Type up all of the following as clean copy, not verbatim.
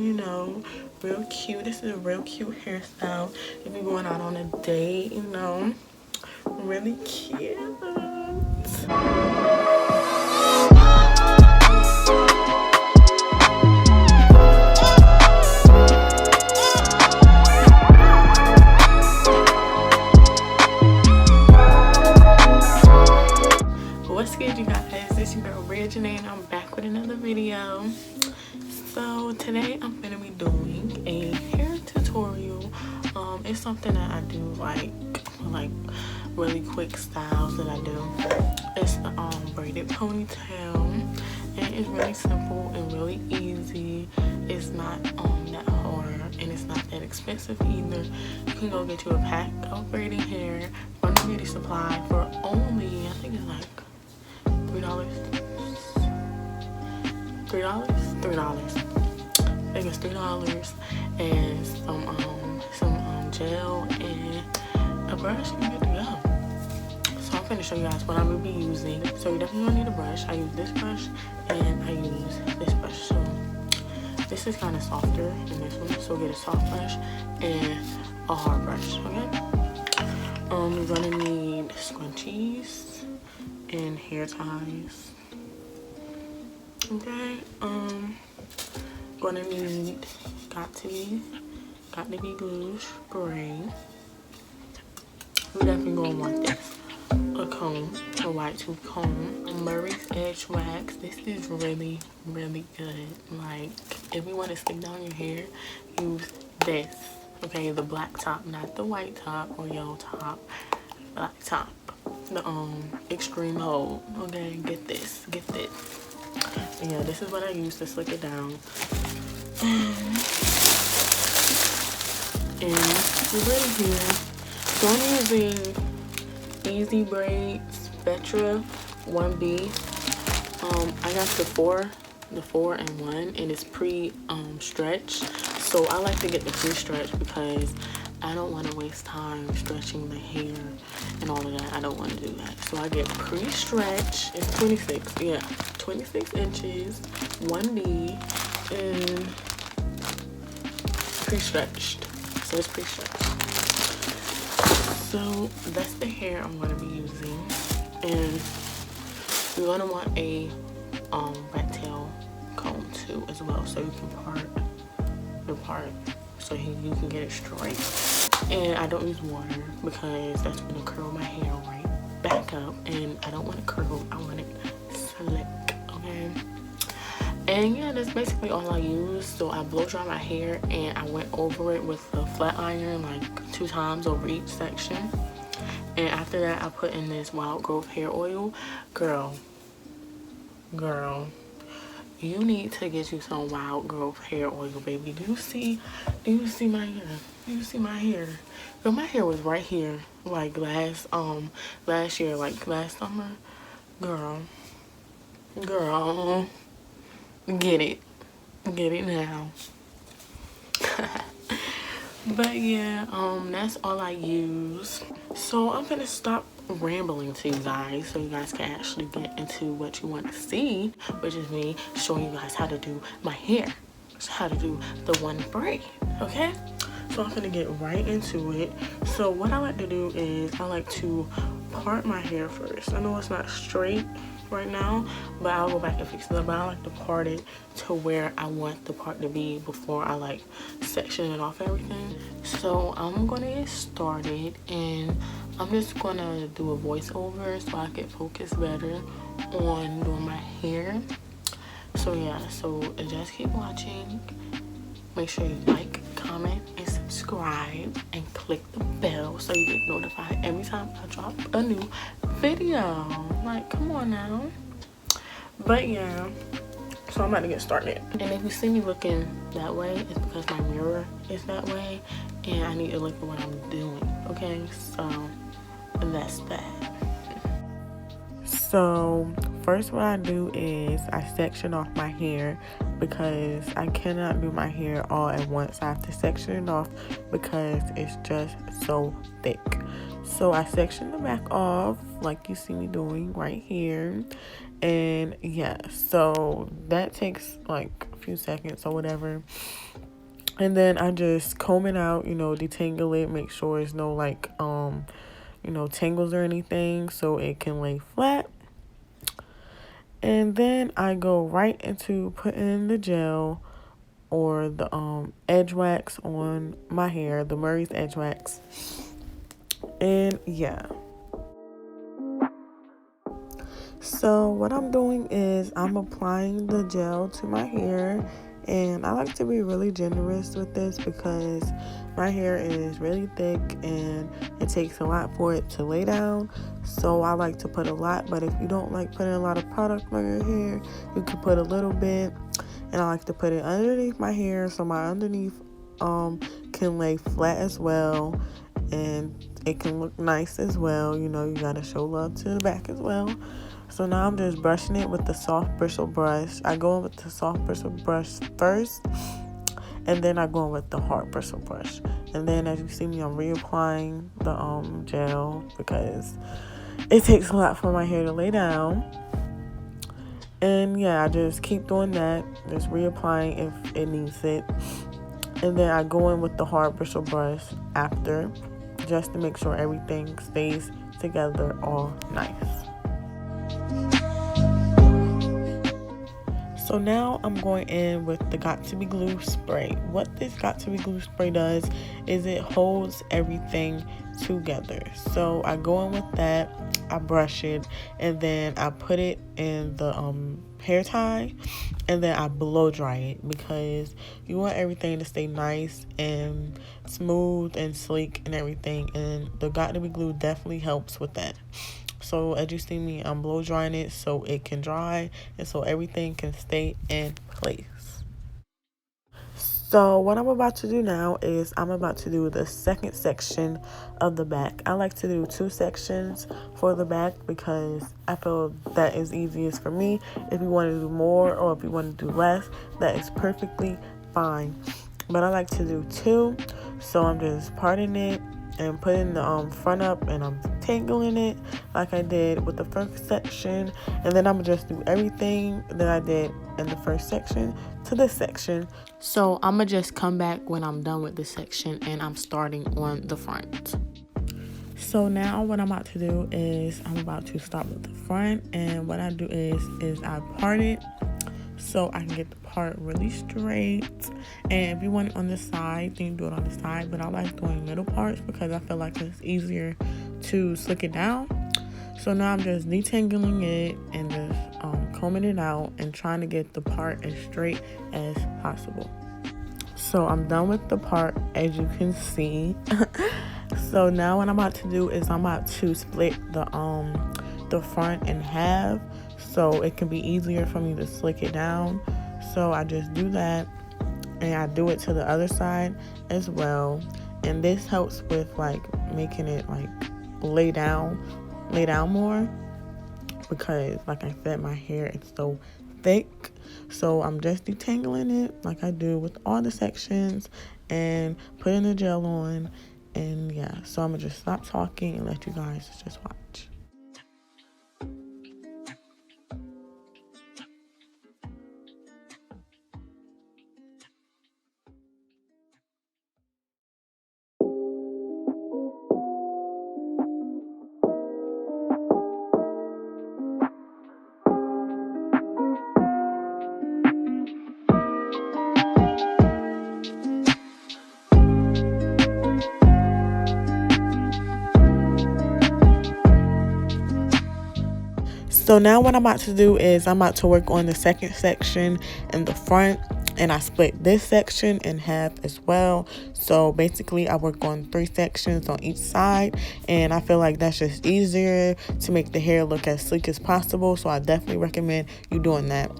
you know, real cute. This is a real cute hairstyle if you're going out on a date, you know, really cute. What's good, you guys? It's your girl Regina and I'm back with another video. So today I'm gonna be doing a hair tutorial. It's something that I do like really quick styles that I do. It's the braided ponytail, and it's really simple and really easy. It's not that hard, and it's not that expensive either. You can go get you a pack of braiding hair from the beauty supply for only, I think it's like $3. I think it's $3 and some gel and a brush and you're good to go. So I'm gonna show you guys what I'm gonna be using. So you definitely gonna need a brush. I use this brush and I use this brush. So this is kind of softer than this one. So get a soft brush and a hard brush. Okay. You're gonna need scrunchies and hair ties. Okay, gonna need got to be glue spray. We definitely gonna want this. A comb, a white tooth comb, Murray's Edge wax. This is really good. Like, if you want to stick down your hair, use this. Okay, the black top, not the white top or yellow top. Black top. The extreme hold. Okay, get this. Yeah, this is what I use to slick it down. And we're ready here. So I'm using Easy Braids Spectra 1B. I got the 4-in-1, and it's pre-stretched. So I like to get the pre-stretch because I don't want to waste time stretching the hair and all of that. I don't want to do that. So I get pre-stretch. It's 26 inches, 1B, and pre-stretched. So it's pre-stretched. So that's the hair I'm going to be using. And you're going to want a rat tail comb too as well, so you can part the part so you can get it straight. And I don't use water because that's going to curl my hair right back up, and I don't want it curled, I want it slick. Okay, and yeah, that's basically all I use. So I blow dry my hair and I went over it with a flat iron like 2 times over each section, and after that I put in this wild growth hair oil. Girl, you need to get you some wild growth hair oil, baby. Do you see my hair? Do you see my hair? Girl, my hair was right here like last year, like last summer. Girl, get it now. But yeah, that's all I use. So I'm gonna stop rambling to you guys so you guys can actually get into what you want to see, which is me showing you guys how to do my hair, how to do the one braid. Okay, so I'm gonna get right into it. So what I like to do is I like to part my hair first. I know it's not straight right now, but I'll go back and fix it up. But I like to part it to where I want the part to be before I like section it off everything. So I'm gonna get started, and I'm just gonna do a voiceover so I can focus better on doing my hair. So yeah, so just keep watching. Make sure you like, comment, and subscribe, and click the bell so you get notified every time I drop a new video. Like, come on now. But yeah, so I'm about to get started. And if you see me looking that way, it's because my mirror is that way, and I need to look at what I'm doing. Okay, so that's that. So first what I do is I section off my hair because I cannot do my hair all at once. I have to section it off because it's just so thick. So I section the back off like you see me doing right here. And yeah, so that takes like few seconds or whatever. And then I just comb it out, you know, detangle it, make sure there's no like, you know, tangles or anything, so it can lay flat. And then I go right into putting the gel or the edge wax on my hair, the Murray's edge wax. And yeah. So what I'm doing is I'm applying the gel to my hair, and I like to be really generous with this because my hair is really thick and it takes a lot for it to lay down. So I like to put a lot, but if you don't like putting a lot of product on your hair, you can put a little bit. And I like to put it underneath my hair so my underneath can lay flat as well, and it can look nice as well. You know, you gotta show love to the back as well. So now I'm just brushing it with the soft bristle brush. I go in with the soft bristle brush first, and then I go in with the hard bristle brush. And then as you see me, I'm reapplying the gel because it takes a lot for my hair to lay down. And yeah, I just keep doing that, just reapplying if it needs it. And then I go in with the hard bristle brush after, just to make sure everything stays together all nice. So now I'm going in with the Got To Be Glue spray. What this Got To Be Glue spray does is it holds everything together. So I go in with that, I brush it, and then I put it in the hair tie, and then I blow dry it because you want everything to stay nice and smooth and sleek and everything, and the Got To Be Glue definitely helps with that. So as you see me, I'm blow drying it so it can dry and so everything can stay in place. So what I'm about to do now is I'm about to do the second section of the back. I like to do 2 sections for the back because I feel that is easiest for me. If you want to do more or if you want to do less, that is perfectly fine. But I like to do 2, so I'm just parting it and putting the front up, and I'm tangling it like I did with the first section, and then I'm gonna just do everything that I did in the first section to this section. So I'm gonna just come back when I'm done with this section and I'm starting on the front. So now what I'm about to do is I'm about to start with the front, and what I do is I part it so I can get the part really straight. And if you want it on the side, then you do it on the side, but I like doing middle parts because I feel like it's easier to slick it down. So now I'm just detangling it and just combing it out and trying to get the part as straight as possible. So I'm done with the part, as you can see. So now what I'm about to do is I'm about to split the front in half so it can be easier for me to slick it down. So I just do that, and I do it to the other side as well. And this helps with like making it like lay down more, because like I said, my hair is so thick. So I'm just detangling it like I do with all the sections and putting the gel on. And yeah, so I'm gonna just stop talking and let you guys just watch. So now what I'm about to do is I'm about to work on the second section in the front, and I split this section in half as well. So basically I work on 3 sections on each side, and I feel like that's just easier to make the hair look as sleek as possible. So I definitely recommend you doing that.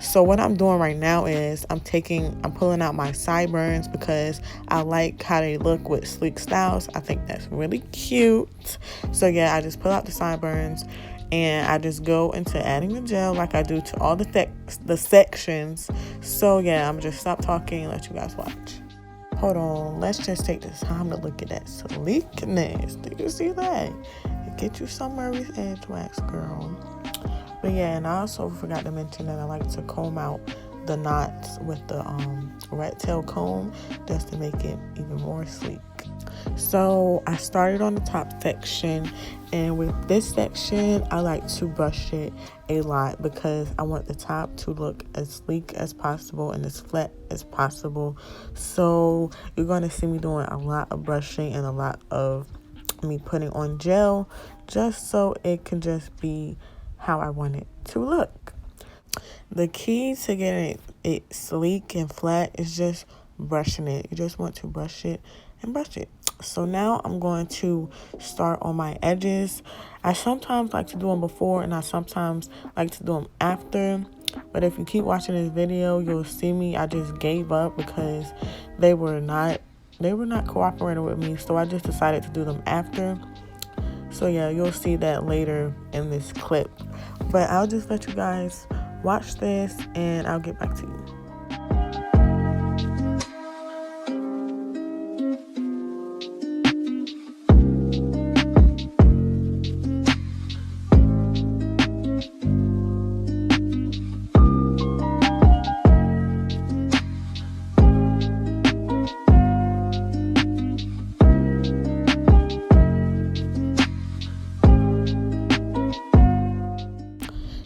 So what I'm doing right now is I'm pulling out my sideburns because I like how they look with sleek styles. I think that's really cute. So yeah, I just pull out the sideburns, and I just go into adding the gel like I do to all the sections. So yeah, I'm just stop talking and let you guys watch. Hold on, let's just take this time to look at that sleekness. Do you see that? Get you some Murray's edge wax, girl. But yeah, and I also forgot to mention that I like to comb out the knots with the rat tail comb just to make it even more sleek. So I started on the top section, and with this section I like to brush it a lot because I want the top to look as sleek as possible and as flat as possible. So you're going to see me doing a lot of brushing and a lot of me putting on gel just so it can just be how I want it to look. The key to getting it sleek and flat is just brushing it. You just want to brush it and brush it. So now I'm going to start on my edges. I sometimes like to do them before and I sometimes like to do them after. But if you keep watching this video, you'll see me. I just gave up because they were not cooperating with me. So I just decided to do them after. So yeah, you'll see that later in this clip. But I'll just let you guys watch this and I'll get back to you.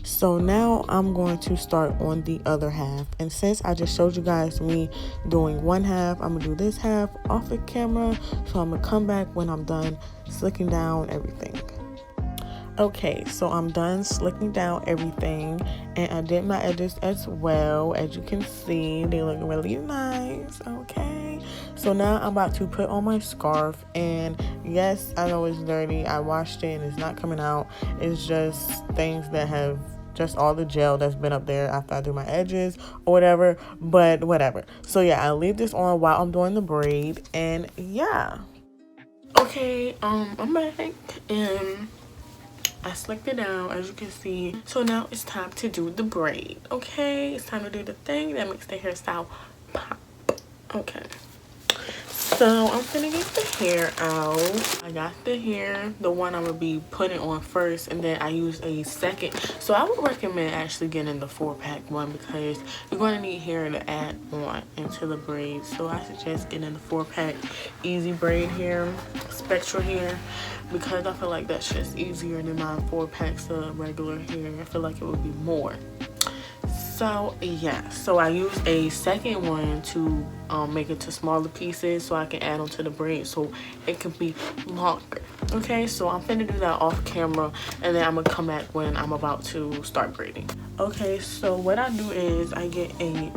So now I'm going to start on the other half. And since I just showed you guys me doing one half, I'm going to do this half off the camera. So I'm going to come back when I'm done slicking down everything. Okay, so I'm done slicking down everything. And I did my edges as well. As you can see, they look really nice. Okay. So now I'm about to put on my scarf. And yes, I know it's dirty. I washed it and it's not coming out. It's just things that have just all the gel that's been up there after I do my edges or whatever, but whatever. So yeah, I leave this on while I'm doing the braid, and yeah. Okay, I'm back and I slicked it down, as you can see. So now it's time to do the braid. Okay, it's time to do the thing that makes the hairstyle pop. Okay. So I'm gonna get the hair out. I got the hair, the one I'm gonna be putting on first, and then I use a second. So I would recommend actually getting the 4-pack one because you're gonna need hair to add on into the braid. So I suggest getting the 4-pack easy braid hair, spectral hair, because I feel like that's just easier than my 4 packs of regular hair. I feel like it would be more. So yeah, so I use a second one to make it to smaller pieces so I can add onto the braid so it can be longer. Okay, so I'm finna do that off camera and then I'm gonna come back when I'm about to start braiding. Okay, so what I do is I get a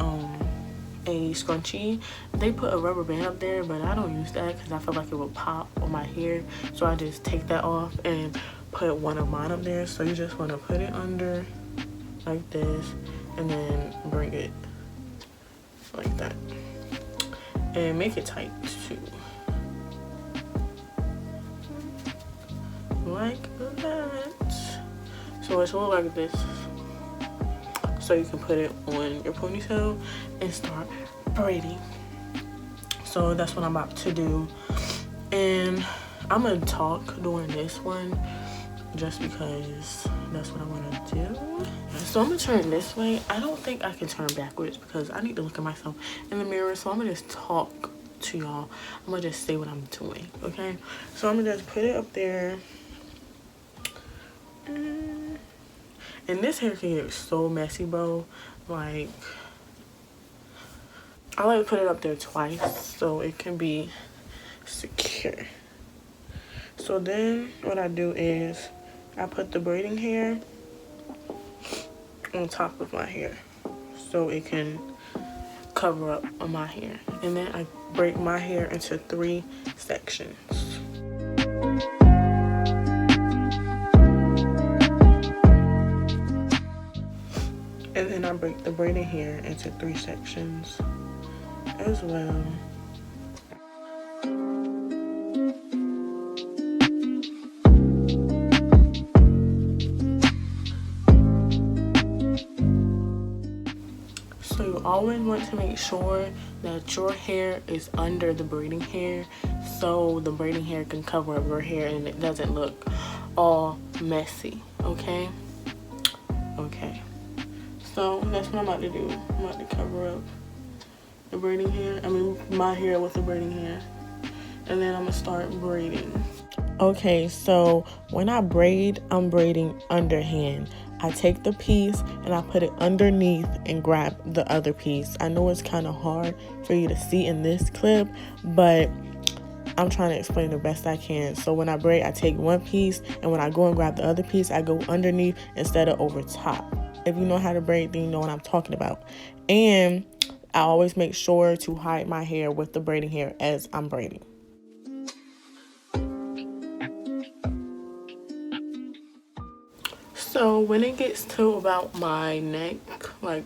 scrunchie. They put a rubber band up there, but I don't use that because I feel like it will pop on my hair. So I just take that off and put one of mine up there. So you just want to put it under like this and then bring it like that and make it tight too, like that. So it's all like this, so you can put it on your ponytail and start braiding. So that's what I'm about to do, and I'm gonna talk during this one just because that's what I want to do. So I'm gonna turn this way. I don't think I can turn backwards because I need to look at myself in the mirror. So I'm gonna just talk to y'all. I'm gonna just say what I'm doing, okay? So I'm gonna just put it up there. And this hair can get so messy, bro. Like, I like to put it up there twice so it can be secure. So then what I do is I put the braiding hair on top of my hair so it can cover up on my hair, and then I break my hair into 3 sections. And then I break the braiding hair into 3 sections as well. So you always want to make sure that your hair is under the braiding hair so the braiding hair can cover up your hair and it doesn't look all messy, okay? Okay. So that's what I'm about to do. I'm about to cover up the braiding hair. I mean, my hair with the braiding hair. And then I'm gonna start braiding. Okay, so when I braid, I'm braiding underhand. I take the piece and I put it underneath and grab the other piece. I know it's kind of hard for you to see in this clip, but I'm trying to explain the best I can. So when I braid, I take one piece, and when I go and grab the other piece, I go underneath instead of over top. If you know how to braid, then you know what I'm talking about. And I always make sure to hide my hair with the braiding hair as I'm braiding. So when it gets to about my neck, like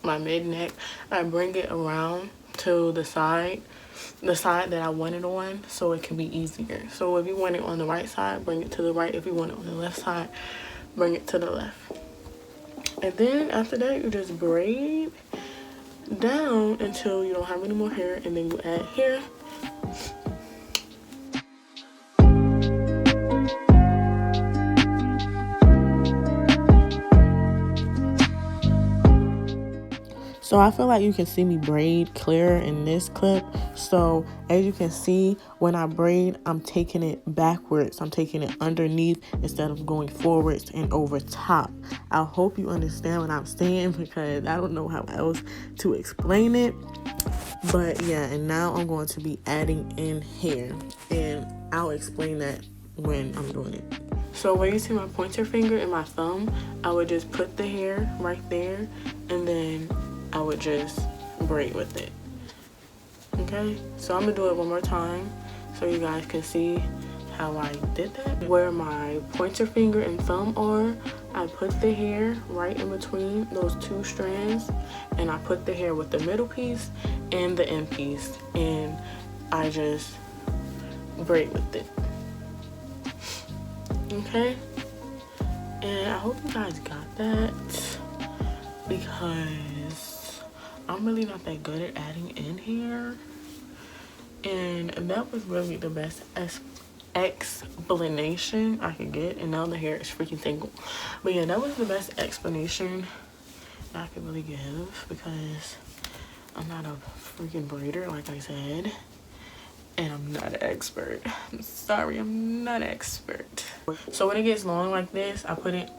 my mid neck, I bring it around to the side that I want it on, so it can be easier. So if you want it on the right side, bring it to the right. If you want it on the left side, bring it to the left. And then after that, you just braid down until you don't have any more hair, and then you add hair. So I feel like you can see me braid clearer in this clip. So as you can see, when I braid, I'm taking it backwards. I'm taking it underneath instead of going forwards and over top. I hope you understand what I'm saying, because I don't know how else to explain it. But yeah, and now I'm going to be adding in hair, and I'll explain that when I'm doing it. So where you see my pointer finger and my thumb, I would just put the hair right there, and then I would just braid with it. Okay, so I'm gonna do it one more time so you guys can see how I did that. Where my pointer finger and thumb are, I put the hair right in between those two strands, and I put the hair with the middle piece and the end piece, and I just braid with it. Okay, and I hope you guys got that, because I'm really not that good at adding in hair, and that was really the best explanation I could get. And now the hair is freaking tangled, but yeah, that was the best explanation I could really give, because I'm not a freaking braider, like I said, and I'm not an expert. I'm sorry, I'm not an expert. So when it gets long like this, I put it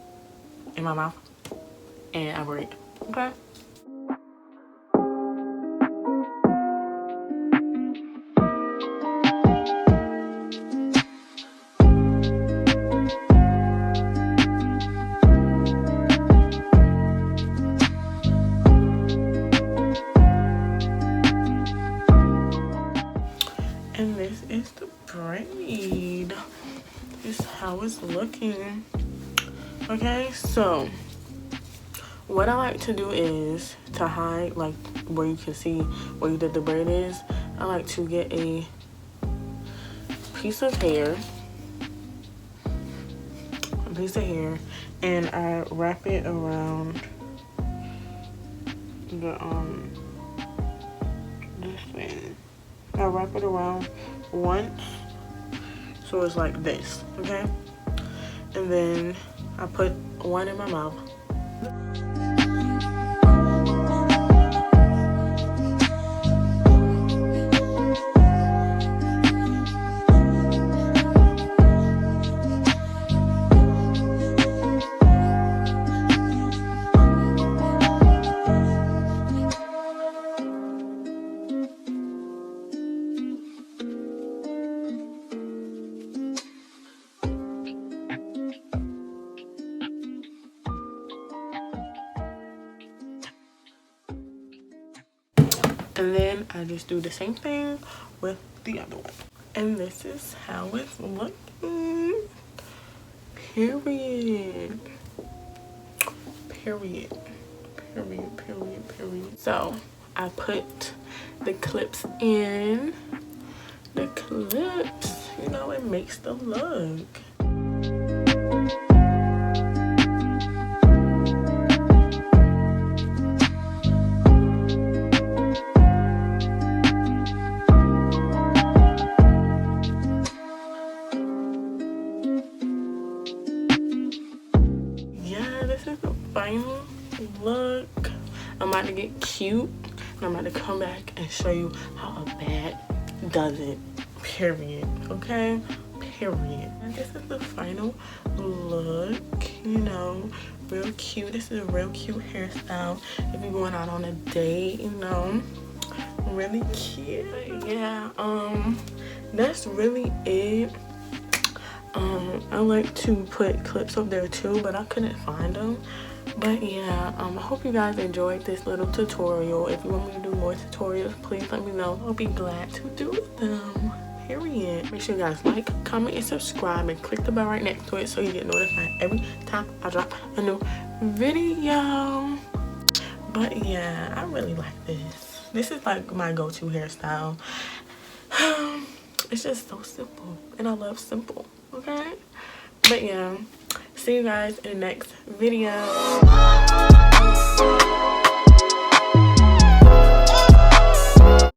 in my mouth and I braid. Okay. And this is the braid. This is how it's looking. Okay, so what I like to do is to hide, like where you can see where you did the braid is, I like to get a piece of hair, and I wrap it around the this thing. I wrap it around once, so it's like this, okay? And then I put one in my mouth. And then I just do the same thing with the other one. And this is how it's looking. Period. Period. Period, period, period. So I put the clips in. The clips, you know, it makes the look. This is the final look. I'm about to get cute and I'm about to come back and show you how a bag does it, period. Okay, period. And this is the final look, you know, real cute. This is a real cute hairstyle if you're going out on a date, you know, really cute. But yeah, that's really it. I like to put clips up there too, but I couldn't find them. But yeah, I hope you guys enjoyed this little tutorial. If you want me to do more tutorials, please let me know. I'll be glad to do them, period. Make sure you guys like, comment, and subscribe, and click the bell right next to it so you get notified every time I drop a new video. But yeah, I really like this. This is like my go-to hairstyle. It's just so simple, and I love simple, okay? But yeah, see you guys in the next video.